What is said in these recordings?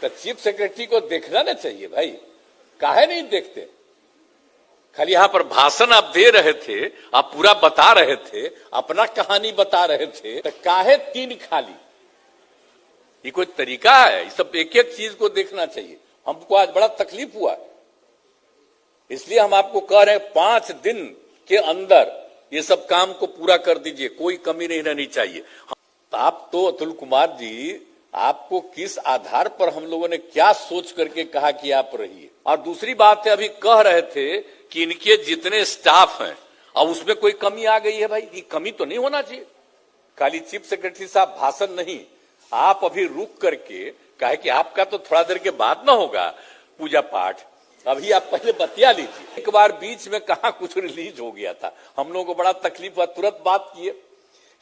तो chief secretary को देखना ना चाहिए भाई, काहे नहीं देखते? खाली यहां पर भाषण आप दे रहे थे, आप पूरा बता रहे थे, अपना कहानी बता रहे थे, तो काहे तीन खाली? ये कोई तरीका है? ये सब एक एक चीज को देखना चाहिए। हमको आज बड़ा तकलीफ हुआ, इसलिए हम आपको कह रहे हैं 5 दिन के अंदर ये सब काम को पूरा कर दीजिए, कोई कमी नहीं रहनी चाहिए। आप तो अतुल कुमार जी, आपको किस आधार पर हम लोगों ने क्या सोच करके कहा कि आप रहिए? और दूसरी बात है, अभी कह रहे थे कि इनके जितने स्टाफ हैं अब उसमें कोई कमी आ गई है। भाई ये कमी तो नहीं होना चाहिए। खाली चीफ सेक्रेटरी साहब भाषण नहीं, आप अभी रुक करके कहे कि आपका तो थोड़ा देर के बाद ना होगा पूजा पाठ, अभी आप पहले बतिया लीजिए। एक बार बीच में कहा कुछ रिलीज हो गया था, हम लोगों को बड़ा तकलीफ हुआ, तुरंत बात किए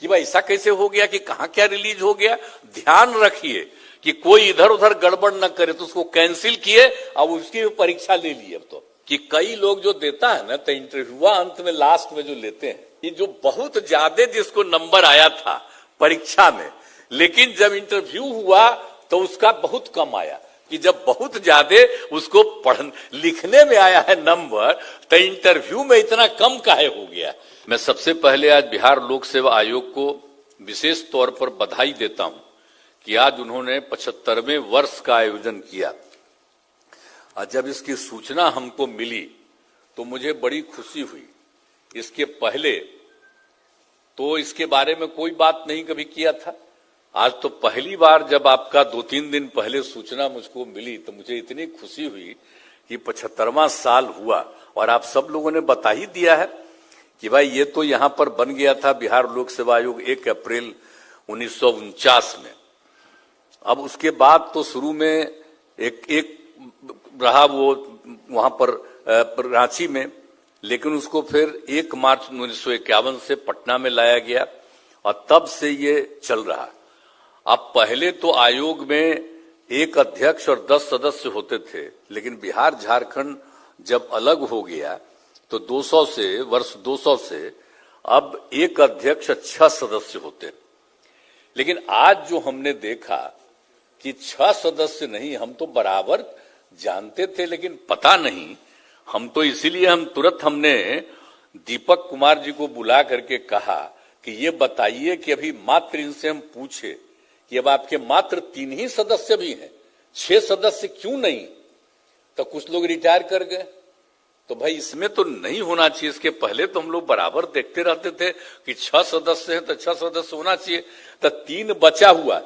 कि भाई ऐसा कैसे हो गया कि कहां क्या रिलीज हो गया। ध्यान रखिए कि कोई इधर उधर गड़बड़ न करे, तो उसको कैंसिल किए और उसकी परीक्षा ले लिए। अब तो कि कई लोग जो देता है ना, तो इंटरव्यू अंत में लास्ट में जो लेते हैं, ये जो बहुत ज्यादा जिसको नंबर आया था परीक्षा में, लेकिन जब इंटरव्यू हुआ तो उसका बहुत कम आया। कि जब बहुत ज्यादा उसको लिखने में आया है नंबर, तो इंटरव्यू में इतना कम काहे हो गया? मैं सबसे पहले आज बिहार लोक सेवा आयोग को विशेष तौर पर बधाई देता हूं कि आज उन्होंने 75वें वर्ष का आयोजन किया। और जब इसकी सूचना हमको मिली तो मुझे बड़ी खुशी हुई। इसके पहले तो इसके बारे में कोई बात नहीं कभी किया था। आज तो पहली बार जब आपका 2-3 दिन पहले सूचना मुझको मिली तो मुझे इतनी खुशी हुई कि 75वां साल हुआ। और आप सब लोगों ने बता ही दिया है कि भाई ये तो यहां पर बन गया था बिहार लोक सेवा आयोग 1 अप्रैल 1949 में। अब उसके बाद तो शुरू में एक रहा वो वहां पर रांची में, लेकिन उसको फिर 1 मार्च 1951 से पटना में लाया गया और तब से ये चल रहा। अब पहले तो आयोग में 1 अध्यक्ष और 10 सदस्य होते थे, लेकिन बिहार झारखंड जब अलग हो गया तो 200 से वर्ष 200 से अब 1 अध्यक्ष 6 सदस्य होते। लेकिन आज जो हमने देखा कि 6 सदस्य नहीं, हम तो बराबर जानते थे लेकिन पता नहीं। हम तो इसीलिए हमने दीपक कुमार जी को बुला करके कहा कि ये बताइए कि अभी मात्र इनसे हम पूछे कि अब आपके मात्र 3 ही सदस्य भी हैं, 6 सदस्य क्यों नहीं? तो कुछ लोग रिटायर कर गए। तो भाई इसमें तो नहीं होना चाहिए। इसके पहले तो हम लोग बराबर देखते रहते थे कि 6 सदस्य हैं तो 6 सदस्य होना चाहिए। तो 3 बचा हुआ,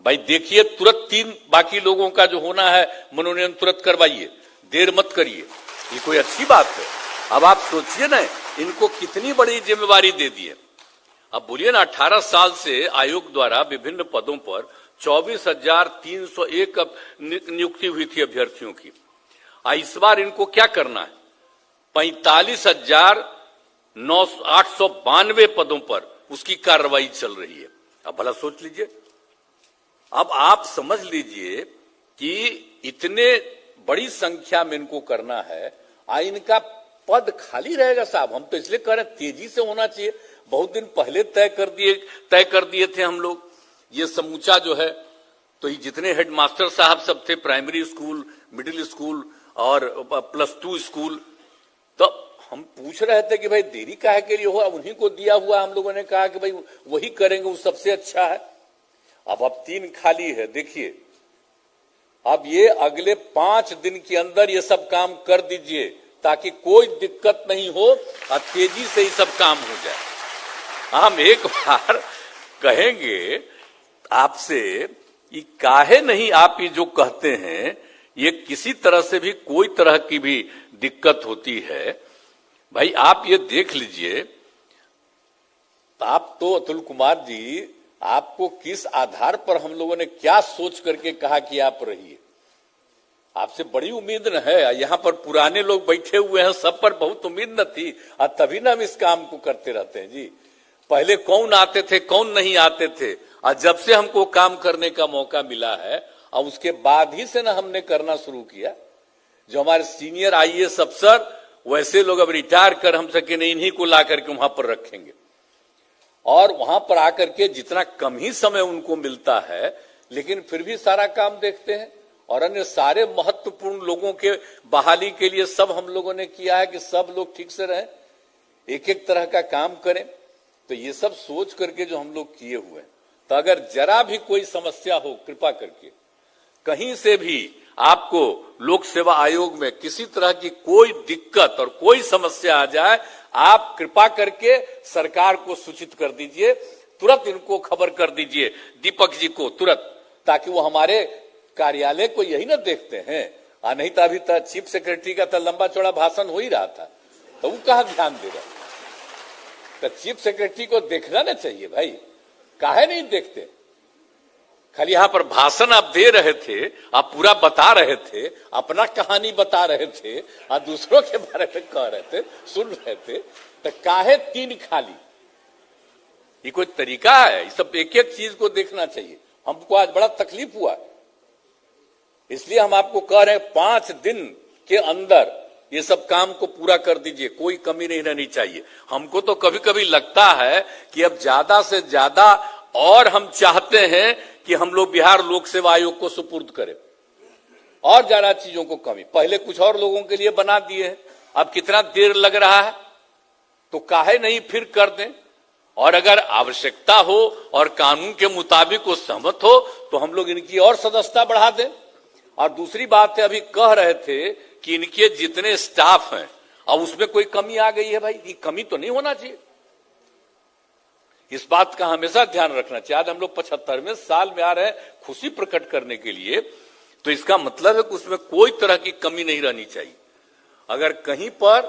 भाई देखिए तुरंत 3 बाकी लोगों का जो होना है मनोनयन तुरंत करवाइए, देर मत करिए। ये कोई अच्छी बात है? अब आप सोचिए ना, इनको कितनी बड़ी जिम्मेवारी दे दी है। अब बोलिए ना, 18 साल से आयोग द्वारा विभिन्न पदों पर 24,301 नियुक्ति हुई थी अभ्यर्थियों की। इस बार इनको क्या करना है? 45,892 पदों पर उसकी कार्रवाई चल रही है। अब भला सोच लीजिए, अब आप समझ लीजिए कि इतने बड़ी संख्या में इनको करना है, इनका पद खाली रहेगा साहब। हम तो इसलिए कह रहे हैं तेजी से होना चाहिए। बहुत दिन पहले तय कर दिए थे हम लोग ये समूचा जो है। तो ये जितने हेडमास्टर साहब सब थे, प्राइमरी स्कूल, मिडिल स्कूल और +2 स्कूल, तो हम पूछ रहे थे कि भाई देरी काहे के लिए हो? अब उन्हीं को दिया हुआ, हम लोगों ने कहा कि भाई वही करेंगे, वो सबसे अच्छा है। अब 3 खाली है। देखिए अब ये अगले 5 दिन के अंदर ये सब काम कर दीजिए ताकि कोई दिक्कत नहीं हो और तेजी से ये सब काम हो जाए। हम एक बार कहेंगे आपसे कि काहे नहीं आप ये जो कहते हैं, ये किसी तरह से भी कोई तरह की भी दिक्कत होती है। भाई आप ये देख लीजिए, आप तो अतुल कुमार जी, आपको किस आधार पर हम लोगों ने क्या सोच करके कहा कि आप रहिए? आपसे बड़ी उम्मीद न है। यहाँ पर पुराने लोग बैठे हुए हैं, सब पर बहुत उम्मीद न थी, और तभी ना हम इस काम को करते रहते हैं जी। पहले कौन आते थे, कौन नहीं आते थे, और जब से हमको काम करने का मौका मिला है और उसके बाद ही से ना हमने करना शुरू किया। जो हमारे सीनियर IAS अफसर, वैसे लोग अब रिटायर कर हम सके नहीं, इन्हीं को ला करके वहां पर रखेंगे और वहां पर आकर के जितना कम ही समय उनको मिलता है, लेकिन फिर भी सारा काम देखते हैं और अन्य सारे महत्वपूर्ण लोगों के बहाली के लिए सब हम लोगों ने किया है कि सब लोग ठीक से रहें, एक एक तरह का काम करें। तो ये सब सोच करके जो हम लोग किए हुए हैं, तो अगर जरा भी कोई समस्या हो, कृपा करके कहीं से भी आपको लोक सेवा आयोग में किसी तरह की कोई दिक्कत और कोई समस्या आ जाए, आप कृपा करके सरकार को सूचित कर दीजिए, तुरंत इनको खबर कर दीजिए, दीपक जी को तुरंत, ताकि वो हमारे कार्यालय को यही ना देखते हैं। नहीं तो अभी तक चीफ सेक्रेटरी का तो लंबा चौड़ा भाषण हो ही रहा था, तो वो कहां ध्यान दे रहा। तो चीफ सेक्रेटरी को देखना ना चाहिए भाई, काहे नहीं देखते। खाली यहां पर भाषण आप दे रहे थे, आप पूरा बता रहे थे, अपना कहानी बता रहे थे और दूसरों के बारे में कह रहे थे, सुन रहे थे। तो काहे तीन खाली, ये कोई तरीका है? ये सब एक एक चीज को देखना चाहिए। हमको आज बड़ा तकलीफ हुआ, इसलिए हम आपको कह रहे हैं 5 दिन के अंदर ये सब काम को पूरा कर दीजिए, कोई कमी नहीं रहनी चाहिए। हमको तो कभी कभी लगता है कि अब ज्यादा से ज्यादा और हम चाहते हैं कि हम लोग बिहार लोक सेवा आयोग को सुपुर्द करें, और ज्यादा चीजों को कमी। पहले कुछ और लोगों के लिए बना दिए हैं, अब कितना देर लग रहा है, तो काहे नहीं फिर कर दें। और अगर आवश्यकता हो और कानून के मुताबिक वो सहमत हो तो हम लोग इनकी और सदस्यता बढ़ा दें। और दूसरी बात है, अभी कह रहे थे कि इनके जितने स्टाफ हैं अब उसमें कोई कमी आ गई है। भाई ये कमी तो नहीं होना चाहिए, इस बात का हमेशा ध्यान रखना चाहिए। आज हम लोग 75वें साल में आ रहे हैं खुशी प्रकट करने के लिए, तो इसका मतलब है कि उसमें कोई तरह की कमी नहीं रहनी चाहिए। अगर कहीं पर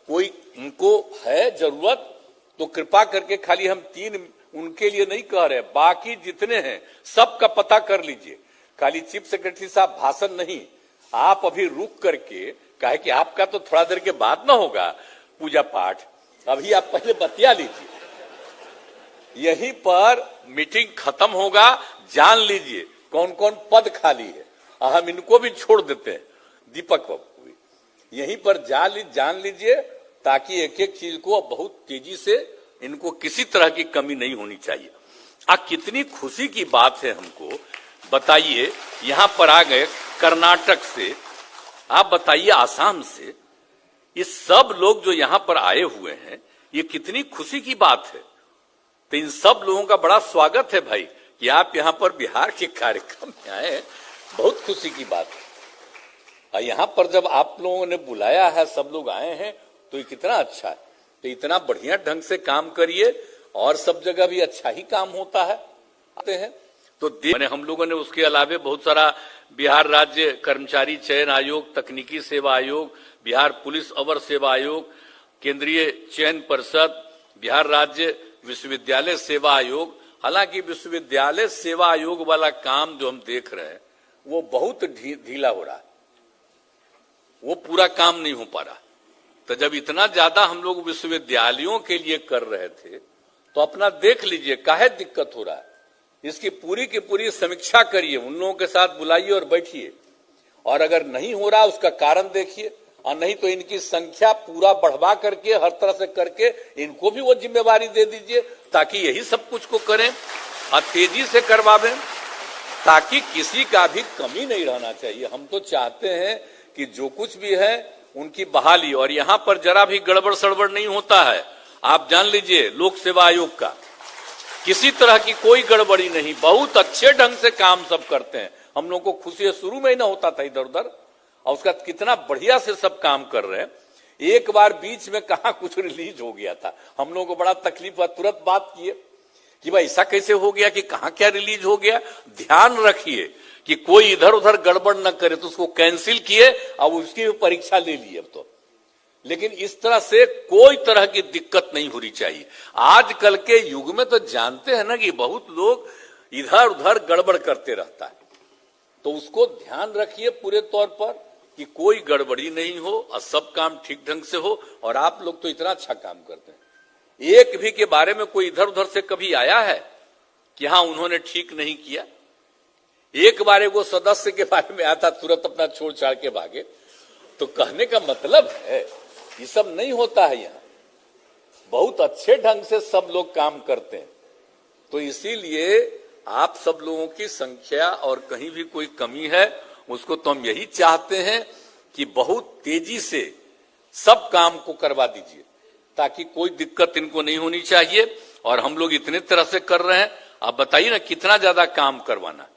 कोई उनको है जरूरत तो कृपा करके, खाली हम 3 उनके लिए नहीं कह रहे, बाकी जितने हैं सबका पता कर लीजिए। खाली चीफ सेक्रेटरी साहब भाषण नहीं, आप अभी रुक करके, कहे कि आपका तो थोड़ा देर के बाद ना होगा पूजा पाठ, अभी आप पहले बतिया लीजिए, यहीं पर मीटिंग खत्म होगा, जान लीजिए कौन कौन पद खाली है। हम इनको भी छोड़ देते हैं, दीपक बाबू को भी यहीं पर जान लीजिए, ताकि एक एक चीज को बहुत तेजी से, इनको किसी तरह की कमी नहीं होनी चाहिए। कितनी खुशी की बात है हमको, बताइए यहां पर आ गए कर्नाटक से, आप बताइए आसाम से, ये सब लोग जो यहां पर आए हुए हैं, ये कितनी खुशी की बात है। तो इन सब लोगों का बड़ा स्वागत है भाई कि आप यहां पर बिहार के कार्यक्रम में आए हैं, बहुत खुशी की बात है। यहां पर जब आप लोगों ने बुलाया है, सब लोग आए हैं, तो ये कितना अच्छा है। तो इतना बढ़िया ढंग से काम करिए, और सब जगह भी अच्छा ही काम होता है, आते हैं तो मैंने हम लोगों ने उसके अलावे बहुत सारा बिहार राज्य कर्मचारी चयन आयोग, तकनीकी सेवा आयोग, बिहार पुलिस अवर सेवा आयोग, केंद्रीय चयन परिषद, बिहार राज्य विश्वविद्यालय सेवा आयोग। हालांकि विश्वविद्यालय सेवा आयोग वाला काम जो हम देख रहे हैं वो बहुत ढीला हो रहा है, वो पूरा काम नहीं हो पा रहा। तो जब इतना ज्यादा हम लोग विश्वविद्यालयों के लिए कर रहे थे, तो अपना देख लीजिए काहे दिक्कत हो रहा है, इसकी पूरी की पूरी समीक्षा करिए, उन लोगों के साथ बुलाइए और बैठिए, और अगर नहीं हो रहा उसका कारण देखिए, और नहीं तो इनकी संख्या पूरा बढ़वा करके, हर तरह से करके इनको भी वो जिम्मेवारी दे दीजिए, ताकि यही सब कुछ को करें और तेजी से करवावें, ताकि किसी का भी कमी नहीं रहना चाहिए। हम तो चाहते हैं कि जो कुछ भी है उनकी बहाली, और यहां पर जरा भी गड़बड़ सड़बड़ नहीं होता है। आप जान लीजिए लोक सेवा आयोग का किसी तरह की कोई गड़बड़ी नहीं, बहुत अच्छे ढंग से काम सब करते हैं। हम लोग को खुशी शुरू में ही ना होता था इधर उधर, और उसका कितना बढ़िया से सब काम कर रहे हैं। एक बार बीच में कहा कुछ रिलीज हो गया था, हम लोगों को बड़ा तकलीफ हुआ, तुरंत बात किए कि भाई ऐसा कैसे हो गया, कि कहां क्या रिलीज हो गया। ध्यान रखिए कि कोई इधर उधर गड़बड़ न करे, तो उसको कैंसिल किए और उसकी परीक्षा ले ली अब तो। लेकिन इस तरह से कोई तरह की दिक्कत नहीं होनी चाहिए। आजकल के युग में तो जानते हैं ना कि बहुत लोग इधर उधर गड़बड़ करते रहता है, तो उसको ध्यान रखिए पूरे तौर पर कि कोई गड़बड़ी नहीं हो और सब काम ठीक ढंग से हो। और आप लोग तो इतना अच्छा काम करते हैं, एक भी के बारे में कोई इधर उधर से कभी आया है कि हाँ उन्होंने ठीक नहीं किया। एक बार वो सदस्य के बारे में आता, तुरंत अपना छोड़ छाड़ के भागे। तो कहने का मतलब है ये सब नहीं होता है, यहाँ बहुत अच्छे ढंग से सब लोग काम करते हैं। तो इसीलिए आप सब लोगों की संख्या और कहीं भी कोई कमी है उसको तो हम यही चाहते हैं कि बहुत तेजी से सब काम को करवा दीजिए, ताकि कोई दिक्कत इनको नहीं होनी चाहिए। और हम लोग इतने तरह से कर रहे हैं, आप बताइए ना कितना ज्यादा काम करवाना।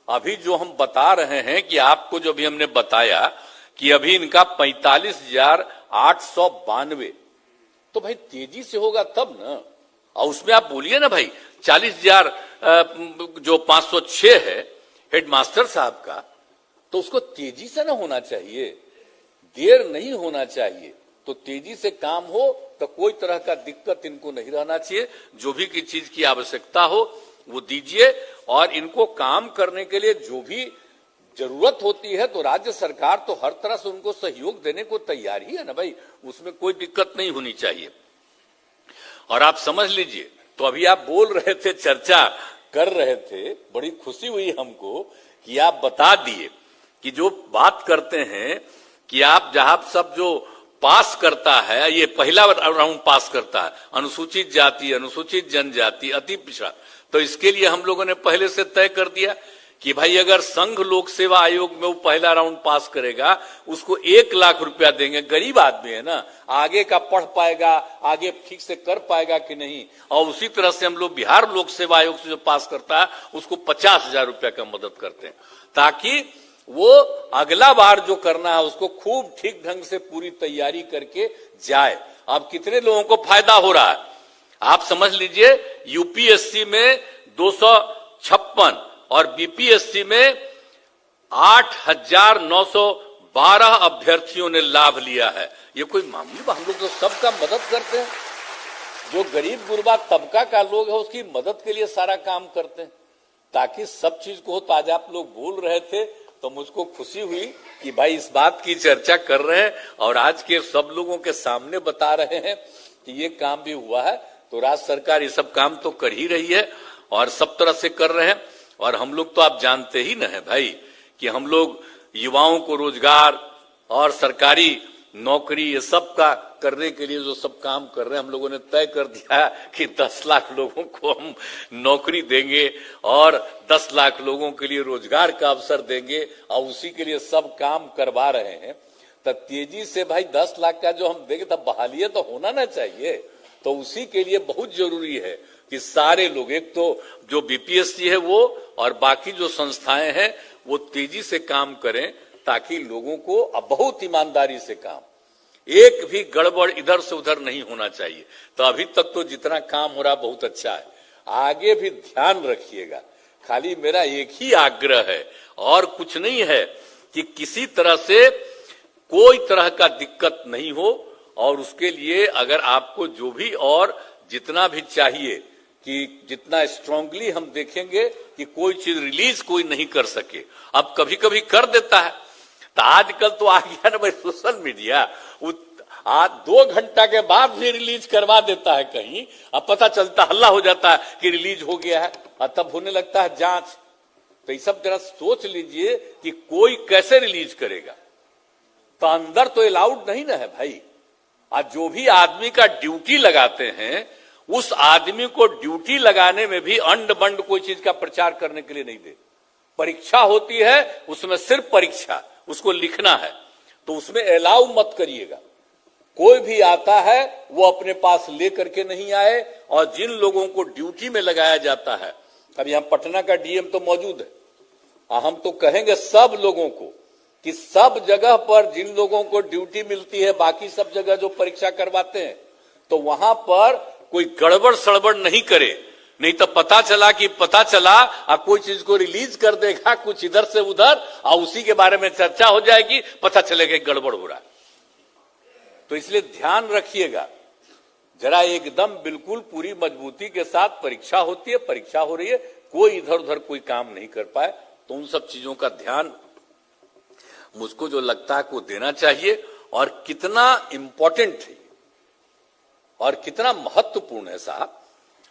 अभी जो हम बता रहे हैं कि आपको जो भी हमने बताया कि अभी इनका 45,892, तो भाई तेजी से होगा तब ना। और उसमें आप बोलिए ना भाई 40,000 जो 506 है हेडमास्टर साहब का, तो उसको तेजी से ना होना चाहिए, देर नहीं होना चाहिए। तो तेजी से काम हो तो कोई तरह का दिक्कत इनको नहीं रहना चाहिए। जो भी की चीज की आवश्यकता हो वो दीजिए, और इनको काम करने के लिए जो भी जरूरत होती है तो राज्य सरकार तो हर तरह से उनको सहयोग देने को तैयार ही है ना भाई, उसमें कोई दिक्कत नहीं होनी चाहिए। और आप समझ लीजिए, तो अभी आप बोल रहे थे, चर्चा कर रहे थे, बड़ी खुशी हुई हमको कि आप बता दिए कि जो बात करते हैं कि आप जहां सब जो पास करता है, ये पहला राउंड पास करता है अनुसूचित जाति, अनुसूचित जनजाति, अति पिछड़ा, तो इसके लिए हम लोगों ने पहले से तय कर दिया कि भाई अगर संघ लोक सेवा आयोग में वो पहला राउंड पास करेगा उसको 1 लाख रुपया देंगे। गरीब आदमी है ना, आगे का पढ़ पाएगा, आगे ठीक से कर पाएगा कि नहीं। और उसी तरह से हम लोग बिहार लोक सेवा आयोग से जो पास करता है उसको 50,000 रुपया का मदद करते हैं, ताकि वो अगला बार जो करना है उसको खूब ठीक ढंग से पूरी तैयारी करके जाए। अब कितने लोगों को फायदा हो रहा है आप समझ लीजिए। यूपीएससी में 256 और बीपीएससी में 8,912 अभ्यर्थियों ने लाभ लिया है। ये कोई मामूली बात, हम लोग तो सबका मदद करते हैं, जो गरीब गुरबा तबका का लोग है उसकी मदद के लिए सारा काम करते हैं, ताकि सब चीज को हो। तो आज आप लोग बोल रहे थे तो मुझको खुशी हुई कि भाई इस बात की चर्चा कर रहे हैं और आज के सब लोगों के सामने बता रहे हैं कि ये काम भी हुआ है। तो राज्य सरकार ये सब काम तो कर ही रही है और सब तरह से कर रहे हैं। और हम लोग तो आप जानते ही न है भाई कि हम लोग युवाओं को रोजगार और सरकारी नौकरी ये सब का करने के लिए जो सब काम कर रहे हैं, हम लोगों ने तय कर दिया कि 10 लाख लोगों को हम नौकरी देंगे और 10 लाख लोगों के लिए रोजगार का अवसर देंगे, और उसी के लिए सब काम करवा रहे हैं। तो तेजी से भाई 10 लाख का जो हम देंगे तब बहाली तो होना ना चाहिए। तो उसी के लिए बहुत जरूरी है कि सारे लोग, एक तो जो बीपीएससी है वो और बाकी जो संस्थाएं हैं वो तेजी से काम करें, ताकि लोगों को अब बहुत ईमानदारी से काम, एक भी गड़बड़ इधर से उधर नहीं होना चाहिए। तो अभी तक तो जितना काम हो रहा बहुत अच्छा है, आगे भी ध्यान रखिएगा। खाली मेरा एक ही आग्रह है और कुछ नहीं है कि किसी तरह से कोई तरह का दिक्कत नहीं हो, और उसके लिए अगर आपको जो भी और जितना भी चाहिए कि जितना स्ट्रांगली हम देखेंगे कि कोई चीज रिलीज कोई नहीं कर सके। अब कभी कभी कर देता है, तो आजकल तो आ गया ना भाई सोशल मीडिया, आज 2 घंटा के बाद भी रिलीज करवा देता है कहीं, अब पता चलता हल्ला हो जाता है कि रिलीज हो गया है, और तब होने लगता है जांच। तो ये सब जरा सोच लीजिए कि कोई कैसे रिलीज करेगा। तो अंदर तो अलाउड नहीं ना है भाई। आज जो भी आदमी का ड्यूटी लगाते हैं उस आदमी को ड्यूटी लगाने में भी अंड बंड कोई चीज का प्रचार करने के लिए नहीं दे। परीक्षा होती है, उसमें सिर्फ परीक्षा, उसको लिखना है, तो उसमें अलाउ मत करिएगा। कोई भी आता है वो अपने पास लेकर के नहीं आए। और जिन लोगों को ड्यूटी में लगाया जाता है, अब यहां पटना का डीएम तो मौजूद है, हम तो कहेंगे सब लोगों को कि सब जगह पर जिन लोगों को ड्यूटी मिलती है, बाकी सब जगह जो परीक्षा करवाते हैं, तो वहां पर कोई गड़बड़ सड़बड़ नहीं करे। नहीं तो पता चला कोई चीज को रिलीज कर देगा कुछ इधर से उधर, और उसी के बारे में चर्चा हो जाएगी, पता चलेगा गड़बड़ हो रहा है। तो इसलिए ध्यान रखिएगा जरा, एकदम बिल्कुल पूरी मजबूती के साथ परीक्षा होती है, परीक्षा हो रही है, कोई इधर उधर कोई काम नहीं कर पाए। तो उन सब चीजों का ध्यान मुझको जो लगता है को देना चाहिए। और कितना इंपॉर्टेंट है और कितना महत्वपूर्ण है साहब।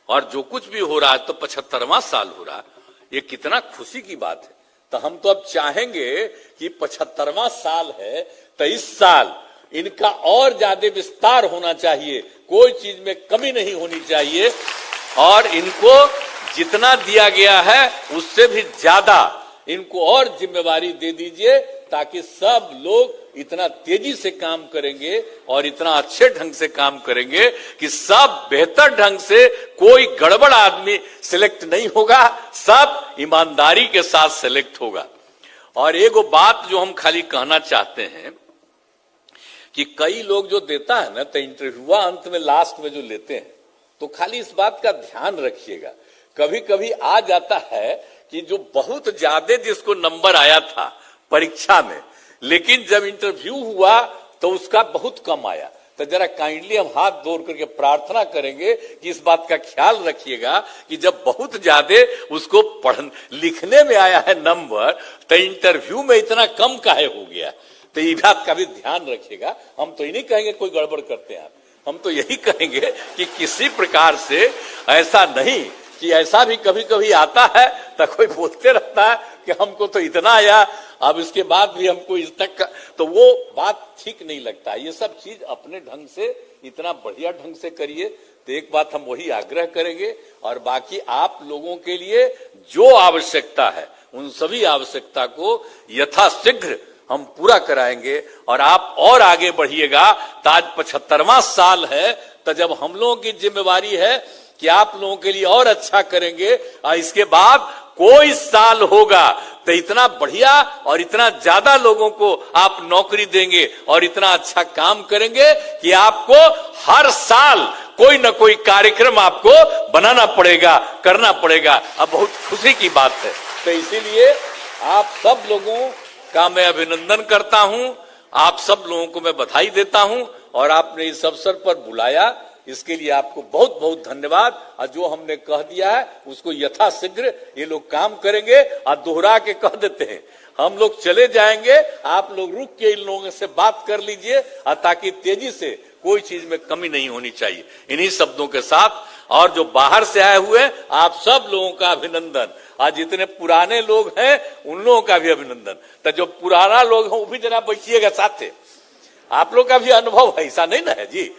और जो कुछ भी हो रहा है तो 75वां साल हो रहा है, ये कितना खुशी की बात है। तो हम तो अब चाहेंगे कि 75वां साल है तो इस साल इनका और ज्यादा विस्तार होना चाहिए, कोई चीज में कमी नहीं होनी चाहिए, और इनको जितना दिया गया है उससे भी ज्यादा इनको और जिम्मेवारी दे दीजिए ताकि सब लोग इतना तेजी से काम करेंगे और इतना अच्छे ढंग से काम करेंगे कि सब बेहतर ढंग से, कोई गड़बड़ आदमी सिलेक्ट नहीं होगा, सब ईमानदारी के साथ सिलेक्ट होगा। और एगो बात जो हम खाली कहना चाहते हैं कि कई लोग जो देता है ना, तो इंटरव्यू अंत में लास्ट में जो लेते हैं, तो खाली इस बात का ध्यान रखिएगा, कभी कभी आ जाता है कि जो बहुत ज्यादा जिसको नंबर आया था परीक्षा में, लेकिन जब इंटरव्यू हुआ तो उसका बहुत कम आया। तो जरा काइंडली हम हाथ जोड़ करके प्रार्थना करेंगे कि इस बात का ख्याल रखिएगा कि जब बहुत ज्यादा उसको लिखने में आया है नंबर, तो इंटरव्यू में इतना कम काहे हो गया। तो ये बात का भी ध्यान रखिएगा। हम तो ये नहीं कहेंगे कोई गड़बड़ करते हैं, हम तो यही कहेंगे कि किसी प्रकार से ऐसा नहीं कि ऐसा भी कभी कभी आता है तो कोई बोलते रहता है कि हमको तो इतना आया, अब इसके बाद भी हमको इस तक, तो वो बात ठीक नहीं लगता। ये सब चीज अपने ढंग से इतना बढ़िया ढंग से करिए। तो एक बात हम वही आग्रह करेंगे, और बाकी आप लोगों के लिए जो आवश्यकता है उन सभी आवश्यकता को यथाशीघ्र हम पूरा कराएंगे। और आप और आगे बढ़िएगा। तो आज 75वां साल है, तो जब हम लोगों की जिम्मेवारी है कि आप लोगों के लिए और अच्छा करेंगे, और इसके बाद कोई साल होगा तो इतना बढ़िया और इतना ज्यादा लोगों को आप नौकरी देंगे और इतना अच्छा काम करेंगे कि आपको हर साल कोई न कोई कार्यक्रम आपको बनाना पड़ेगा, करना पड़ेगा। अब बहुत खुशी की बात है। तो इसीलिए आप सब लोगों का मैं अभिनंदन करता हूं, आप सब लोगों को मैं बधाई देता हूं, और आपने इस अवसर पर बुलाया, इसके लिए आपको बहुत बहुत धन्यवाद। और जो हमने कह दिया है उसको यथाशीघ्र ये लोग काम करेंगे। और दोहरा के कह देते हैं, हम लोग चले जाएंगे, आप लोग रुक के इन लोगों से बात कर लीजिए, और ताकि तेजी से कोई चीज में कमी नहीं होनी चाहिए। इन्हीं शब्दों के साथ, और जो बाहर से आए हुए आप सब लोगों का अभिनंदन। आज जितने पुराने लोग हैं उन लोगों का भी अभिनंदन। तो जो पुराना लोग हैं वो भी जरा बैठिएगा साथे, आप लोग का भी अनुभव है, ऐसा नहीं ना है जी।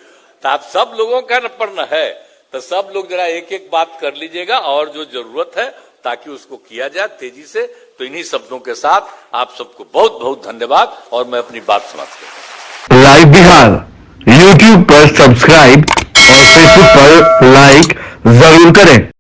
तो आप सब लोगों का पर न है, तो सब लोग जरा एक एक बात कर लीजिएगा, और जो जरूरत है ताकि उसको किया जाए तेजी से। तो इन्हीं शब्दों के साथ आप सबको बहुत बहुत धन्यवाद, और मैं अपनी बात समाप्त करता हूं। लाइव बिहार यूट्यूब पर सब्सक्राइब और फेसबुक पर लाइक जरूर करें।